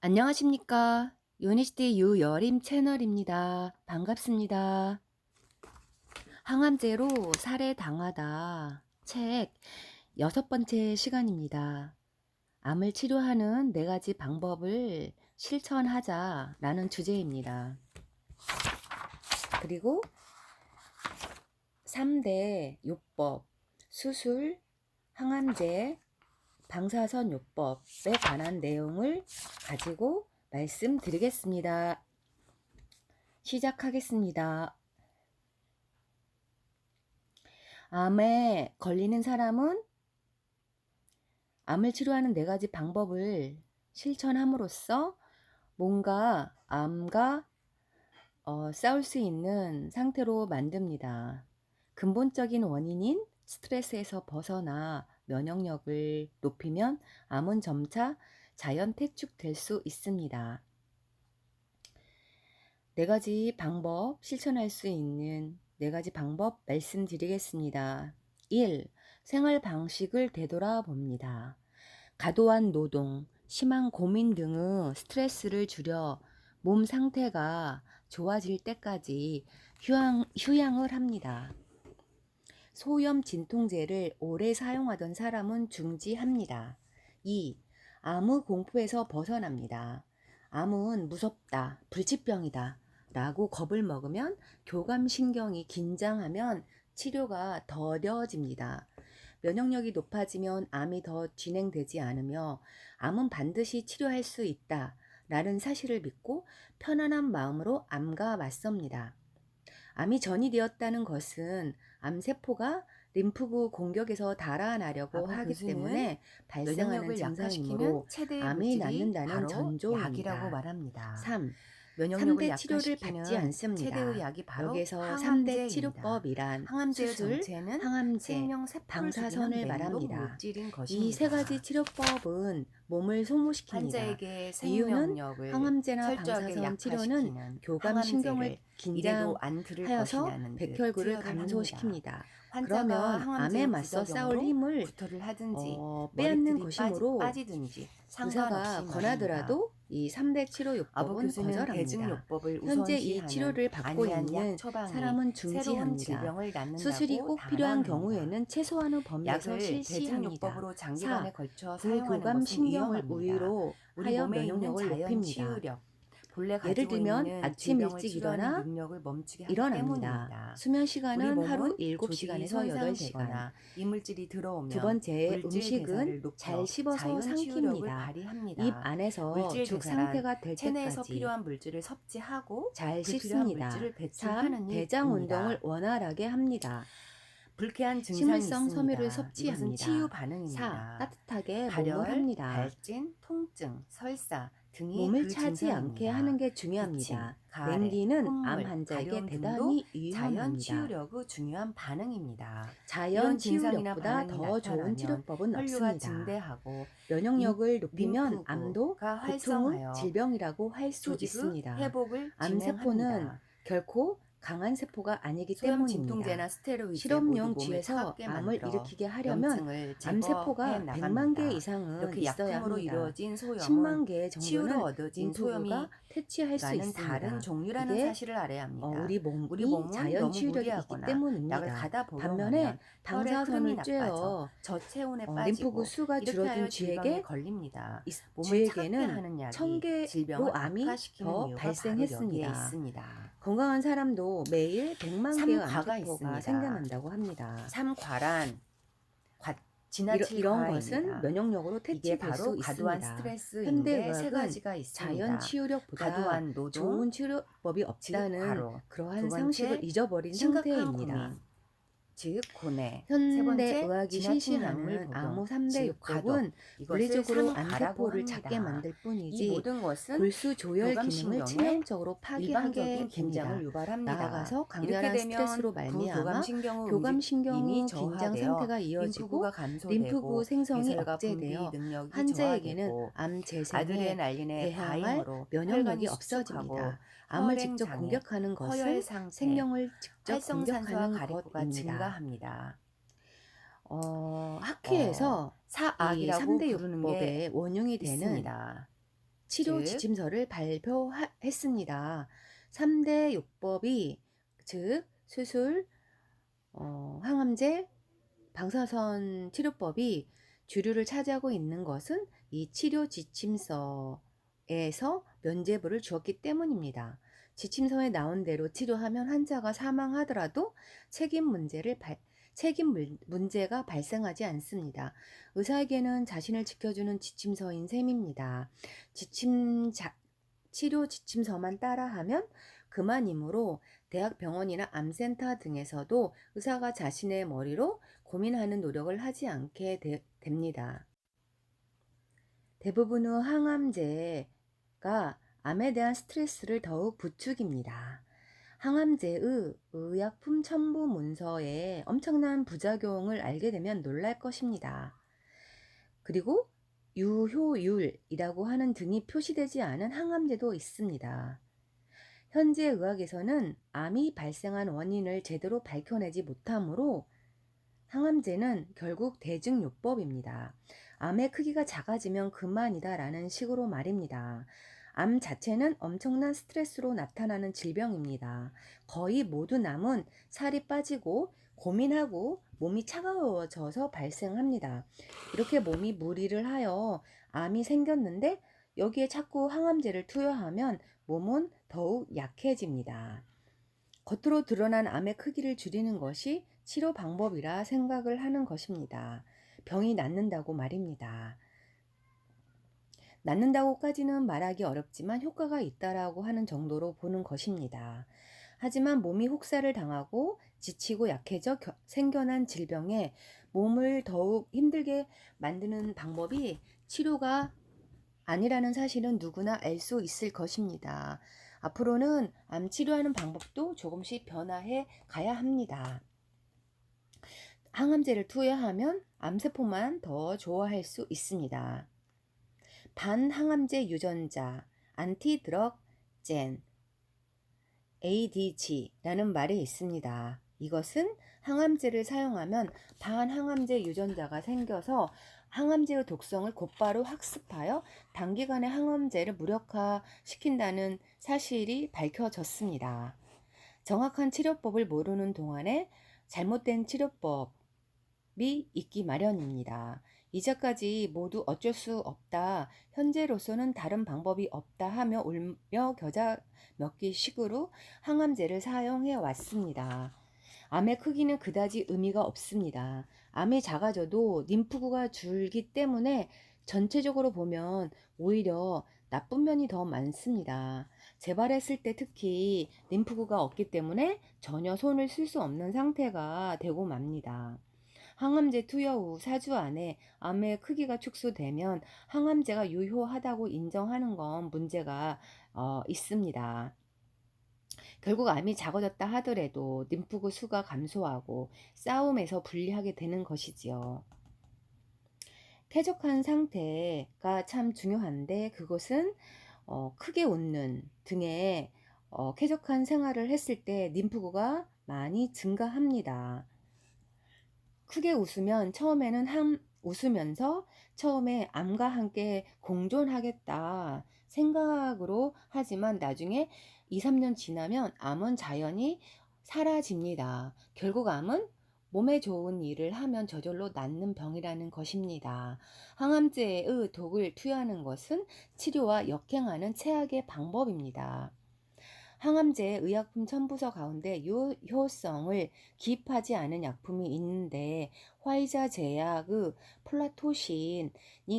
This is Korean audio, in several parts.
안녕하십니까. 유니스티 유여림 채널입니다. 반갑습니다. 항암제로 살해당하다 책 6번째 시간입니다. 암을 치료하는 4가지 방법을 실천하자라는 주제입니다. 그리고 3대 요법, 수술, 항암제, 방사선 요법에 관한 내용을 가지고 말씀드리겠습니다. 시작하겠습니다. 암에 걸리는 사람은 암을 치료하는 4가지 방법을 실천함으로써 뭔가 암과 싸울 수 있는 상태로 만듭니다. 근본적인 원인인 스트레스에서 벗어나 면역력을 높이면 암은 점차 자연 퇴축될 수 있습니다. 4가지 방법, 실천할 수 있는 4가지 방법 말씀드리겠습니다. 1. 생활 방식을 되돌아봅니다. 과도한 노동, 심한 고민 등의 스트레스를 줄여 몸 상태가 좋아질 때까지 휴양을 합니다. 소염 진통제를 오래 사용하던 사람은 중지합니다. 2. 암의 공포에서 벗어납니다. 암은 무섭다, 불치병이다 라고 겁을 먹으면 교감신경이 긴장하면 치료가 더뎌집니다. 면역력이 높아지면 암이 더 진행되지 않으며 암은 반드시 치료할 수 있다 라는 사실을 믿고 편안한 마음으로 암과 맞섭니다. 암이 전이되었다는 것은 암세포가 림프구 공격에서 달아나려고 하기 때문에 발생하는 증상이므로 암이 낫는다는 전조입니다. 말합니다. 3. 면역력을 3대 치료를 받지 않습니다. 최대의 약이 바로 여기서 3대 항암제입니다. 치료법이란 항암제의 수술, 정체는 항암제, 생명세포를 방사선을 죽이는 말합니다. 물질인 이 것입니다. 3가지 치료법은 몸을 소모시킵니다. 환자에게 이유는 생명력을 항암제나 철저하게 방사선 치료는 약화시키는 교감신경을 이래도 안 들을 긴장하여서 것이냐는 듯 백혈구를 투여를 감소시킵니다. 환자가 그러면 항암제 암에 맞서 싸울 부작용으로 힘을 구토를 하든지 빼앗는 머리털이 것이므로 빠지든지 의사가 상관없이 권하더라도 이 3대 치료 아부 요법은 교수는 거절합니다. 대증요법을 현재 이 우선시하는 치료를 받고 안이한 있는 약 처방이 사람은 새로운 중지합니다. 질병을 낳는다고 수술이 꼭 필요한 단언합니다. 경우에는 최소한의 범위에서 약을 실시합니다. 대증요법으로 장기간에 4. 걸쳐 사용하는 부교감 것은 신경을 위험합니다. 우위로 우리 하여 몸에 있는 면역력을 자연 높입니다. 치유력, 본래 예를 가지고 들면 있는 아침 질병을 일찍 치료하는 일어나 능력을 멈추게 하기 일어납니다. 때문입니다. 수면 우리 시간은 몸은 하루 조직이 7시간에서 8시간. 손상되거나 이물질이 들어오면 두 번째, 물질 대사를 음식은 높여 잘 씹어서 자연 치유력을 삼킵니다. 발휘합니다. 입 안에서 물질 죽 대사란 상태가 될 체내에서 때까지 필요한 물질을 섭취하고 잘 불필요한 씹습니다. 물질을 3. 배출하는 대장 일입니다. 운동을 원활하게 합니다. 불쾌한 증상이 식물성 있습니다. 섬유를 이것은 섭취합니다. 치유 4. 반응입니다. 따뜻하게 발열, 몸을 합니다. 발진, 통증, 설사 등이 몸을 그 차지 증상입니다. 않게 하는 게 중요합니다. 기침, 가래, 냉기는 콧물, 암 환자에게 가려움 대단히 등도 자연 위험합니다. 치유력의 중요한 반응입니다. 자연 이런 증상이나 치유력보다 반응이 더 좋은 나타나면 치료법은 혈류가 없습니다. 증대하고 면역력을 높이면 림프구가 암도 고통의 활성하여 질병이라고 할 수 조직의 있습니다. 회복을 암세포는 진행합니다. 결코 강한 세포가 아니기 소염 때문입니다. 진통제나 스테로이드 실험용 모두 몸을 쥐에서 차갑게 암을 만들어 일으키게 하려면 염증을 암세포가 제거해 100만 나갑니다. 개 이상은 이렇게 있어야 약품으로 합니다. 이루어진 소염은 10만 개 치유로 정도는 얻어진 림프구가 퇴치할 수 소염이라는 있습니다. 다른 종류라는 이게 사실을 알아야 합니다. 우리 몸이 우리 몸은 자연 너무 치유력이 있기 무리하거나 때문입니다. 약을 가다 반면에 복용하면 혈의 방사선을 흐름이 쬐어 나빠져 저체온에 빠지고 림프구 수가 이렇게 줄어든 하여 질병에 쥐에게 걸립니다. 몸을 차갑게 하는 쥐에게는 약이 1000개로 질병을 암이 악화시키는 더 이유가 발생했습니다. 바로 여기에 있습니다. 건강한 사람도 매일 100만 개의 삼과가 암세포가 있습니다. 생겨난다고 합니다. 삼과란 지나칠 이런 과입니다. 것은 면역력으로 이게 퇴치될 바로 수 과도한 있습니다. 스트레스인데 세 현대의학은 가지가 있습니다. 자연 치유력보다 과도한 노동, 좋은 치료법이 즉 없다는 과로. 그러한 두 번째, 상식을 잊어버린 심각한 상태입니다. 고민, 즉 고뇌. 세 번째, 현대의학이 지나친 약물 실시하는 복용, 암호 3대 즉 과도. 요법은 이것을 물리적으로 삼과라고 암세포를 합니다. 작게 만들 이 뿐이지 모든 것은 골수 조혈 기능을 교감신경에 치명적으로 파괴하게 일방적인 긴장을 됩니다. 유발합니다. 나아가서 이렇게 강렬한 되면 스트레스로 말미암아 부교감신경의 교감신경의 움직임이 긴장 저하되어 상태가 이어지고 림프구가 감소되고 림프구 생성이 배설과 분비 억제되어 능력이 환자에게는 저하되고 암 재생에 아드레날린의 대항할 과잉으로 면역력이 혈관이 없어집니다. 수축하고 암을 혈행 직접 장애, 공격하는 것은 허혈 상태, 생명을 직접 활성산소와 공격하는 가래구가 것입니다. 증가합니다. 학회에서 이 사악이라고 3대 부르는 게 요법에 원흉이 되는 있습니다. 치료 즉 지침서를 발표했습니다. 3대 요법이 즉 수술, 항암제, 방사선 치료법이 주류를 차지하고 있는 것은 이 치료 지침서에서 면죄부를 주었기 때문입니다. 지침서에 나온 대로 치료하면 환자가 사망하더라도 문제가 발생하지 않습니다. 의사에게는 자신을 지켜주는 지침서인 셈입니다. 치료 지침서만 따라하면 그만이므로 대학 병원이나 암센터 등에서도 의사가 자신의 머리로 고민하는 노력을 하지 않게 됩니다. 대부분의 항암제가 암에 대한 스트레스를 더욱 부추깁니다. 항암제의 의약품 첨부 문서에 엄청난 부작용을 알게 되면 놀랄 것입니다. 그리고 유효율이라고 하는 등이 표시되지 않은 항암제도 있습니다. 현재 의학에서는 암이 발생한 원인을 제대로 밝혀내지 못하므로 항암제는 결국 대증요법입니다. 암의 크기가 작아지면 그만이다라는 식으로 말입니다. 암 자체는 엄청난 스트레스로 나타나는 질병입니다. 거의 모든 암은 살이 빠지고 고민하고 몸이 차가워져서 발생합니다. 이렇게 몸이 무리를 하여 암이 생겼는데 여기에 자꾸 항암제를 투여하면 몸은 더욱 약해집니다. 겉으로 드러난 암의 크기를 줄이는 것이 치료 방법이라 생각을 하는 것입니다. 병이 낫는다고 말입니다. 낫는다고까지는 말하기 어렵지만 효과가 있다라고 하는 정도로 보는 것입니다. 하지만 몸이 혹사를 당하고 지치고 약해져 생겨난 질병에 몸을 더욱 힘들게 만드는 방법이 치료가 아니라는 사실은 누구나 알 수 있을 것입니다. 앞으로는 암 치료하는 방법도 조금씩 변화해 가야 합니다. 항암제를 투여하면 암세포만 더 좋아할 수 있습니다. 반항암제 유전자, 안티드럭젠, ADG라는 말이 있습니다. 이것은 항암제를 사용하면 반항암제 유전자가 생겨서 항암제의 독성을 곧바로 학습하여 단기간에 항암제를 무력화시킨다는 사실이 밝혀졌습니다. 정확한 치료법을 모르는 동안에 잘못된 치료법이 있기 마련입니다. 이제까지 모두 어쩔 수 없다, 현재로서는 다른 방법이 없다 하며 울며 겨자 먹기 식으로 항암제를 사용해 왔습니다. 암의 크기는 그다지 의미가 없습니다. 암이 작아져도 림프구가 줄기 때문에 전체적으로 보면 오히려 나쁜 면이 더 많습니다. 재발했을 때 특히 림프구가 없기 때문에 전혀 손을 쓸 수 없는 상태가 되고 맙니다. 항암제 투여 후 4주 안에 암의 크기가 축소되면 항암제가 유효하다고 인정하는 건 문제가 있습니다. 결국 암이 작아졌다 하더라도 림프구 수가 감소하고 싸움에서 불리하게 되는 것이지요. 쾌적한 상태가 참 중요한데 그것은 크게 웃는 등의 쾌적한 생활을 했을 때 림프구가 많이 증가합니다. 크게 웃으면 웃으면서 처음에 암과 함께 공존하겠다 생각으로 하지만 나중에 2, 3년 지나면 암은 자연히 사라집니다. 결국 암은 몸에 좋은 일을 하면 저절로 낫는 병이라는 것입니다. 항암제의 독을 투여하는 것은 치료와 역행하는 최악의 방법입니다. 항암제의 의약품 첨부서 가운데 유효성을 기입하지 않은 약품이 있는데 화이자 제약의 플라토신이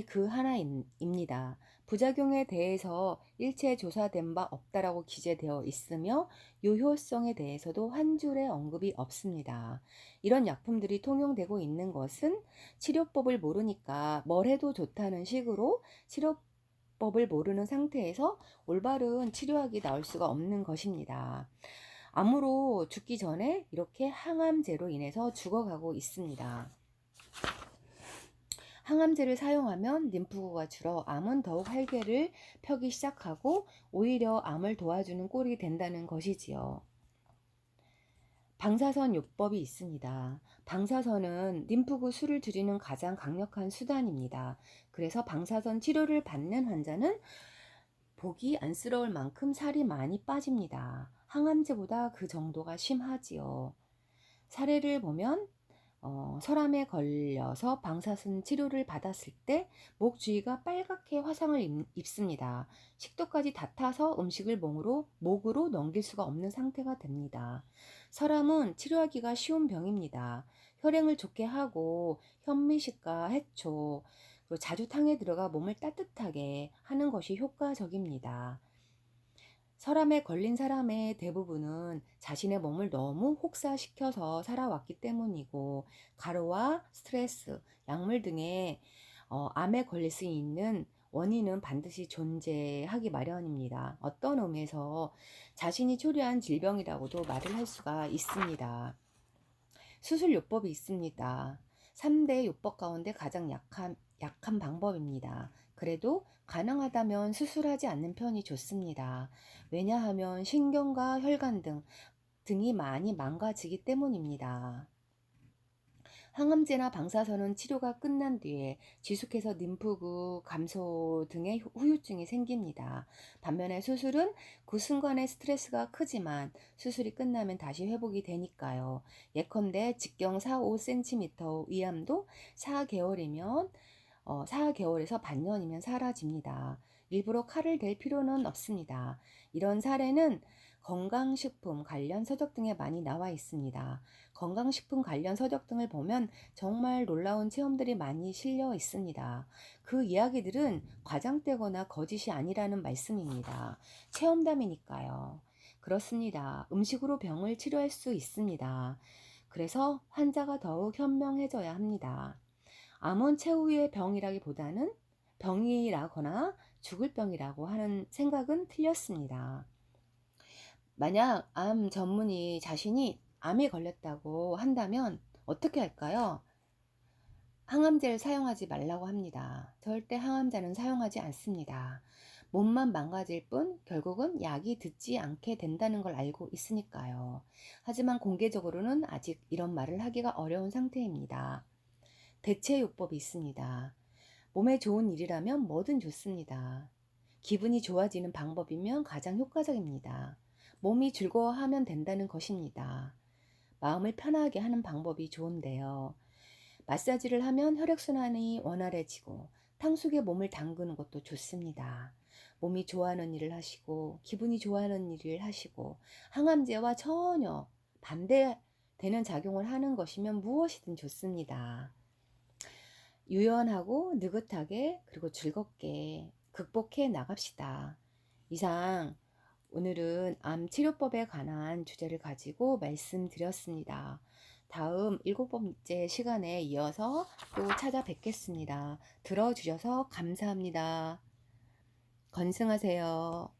그 하나입니다. 부작용에 대해서 일체 조사된 바 없다라고 기재되어 있으며 유효성에 대해서도 한 줄의 언급이 없습니다. 이런 약품들이 통용되고 있는 것은 치료법을 모르니까 뭘 해도 좋다는 식으로 치료법을 모르는 상태에서 올바른 치료약이 나올 수가 없는 것입니다. 암으로 죽기 전에 이렇게 항암제로 인해서 죽어가고 있습니다. 항암제를 사용하면 림프구가 줄어 암은 더욱 활개를 펴기 시작하고 오히려 암을 도와주는 꼴이 된다는 것이지요. 방사선 요법이 있습니다. 방사선은 림프구 수를 줄이는 가장 강력한 수단입니다. 그래서 방사선 치료를 받는 환자는 보기 안쓰러울 만큼 살이 많이 빠집니다. 항암제보다 그 정도가 심하지요. 사례를 보면 설암에 걸려서 방사선 치료를 받았을 때 목 주위가 빨갛게 화상을 입습니다. 식도까지 다 타서 음식을 목으로 넘길 수가 없는 상태가 됩니다. 설암은 치료하기가 쉬운 병입니다. 혈행을 좋게 하고 현미식과 해초, 그리고 자주탕에 들어가 몸을 따뜻하게 하는 것이 효과적입니다. 설암에 걸린 사람의 대부분은 자신의 몸을 너무 혹사시켜서 살아왔기 때문이고, 가루와 스트레스, 약물 등의 암에 걸릴 수 있는 원인은 반드시 존재하기 마련입니다. 어떤 의미에서 자신이 초래한 질병이라고도 말을 할 수가 있습니다. 수술 요법이 있습니다. 3대 요법 가운데 가장 약한 방법입니다. 그래도 가능하다면 수술하지 않는 편이 좋습니다. 왜냐하면 신경과 혈관 등이 많이 망가지기 때문입니다. 항암제나 방사선은 치료가 끝난 뒤에 지속해서 림프구 감소 등의 후유증이 생깁니다. 반면에 수술은 그 순간의 스트레스가 크지만 수술이 끝나면 다시 회복이 되니까요. 예컨대 직경 4-5cm 위암도 4개월에서 반년이면 사라집니다. 일부러 칼을 댈 필요는 없습니다. 이런 사례는 건강식품 관련 서적 등에 많이 나와 있습니다. 건강식품 관련 서적 등을 보면 정말 놀라운 체험들이 많이 실려 있습니다. 그 이야기들은 과장되거나 거짓이 아니라는 말씀입니다. 체험담이니까요. 그렇습니다. 음식으로 병을 치료할 수 있습니다. 그래서 환자가 더욱 현명해져야 합니다. 암은 최후의 병이라기보다는 병이라거나 죽을 병이라고 하는 생각은 틀렸습니다. 만약 암 전문의 자신이 암에 걸렸다고 한다면 어떻게 할까요? 항암제를 사용하지 말라고 합니다. 절대 항암제는 사용하지 않습니다. 몸만 망가질 뿐 결국은 약이 듣지 않게 된다는 걸 알고 있으니까요. 하지만 공개적으로는 아직 이런 말을 하기가 어려운 상태입니다. 대체요법이 있습니다. 몸에 좋은 일이라면 뭐든 좋습니다. 기분이 좋아지는 방법이면 가장 효과적입니다. 몸이 즐거워하면 된다는 것입니다. 마음을 편하게 하는 방법이 좋은데요. 마사지를 하면 혈액순환이 원활해지고 탕수육에 몸을 담그는 것도 좋습니다. 몸이 좋아하는 일을 하시고 기분이 좋아하는 일을 하시고 항암제와 전혀 반대되는 작용을 하는 것이면 무엇이든 좋습니다. 유연하고 느긋하게 그리고 즐겁게 극복해 나갑시다. 이상 오늘은 암 치료법에 관한 주제를 가지고 말씀드렸습니다. 다음 7번째 시간에 이어서 또 찾아뵙겠습니다. 들어주셔서 감사합니다. 건승하세요.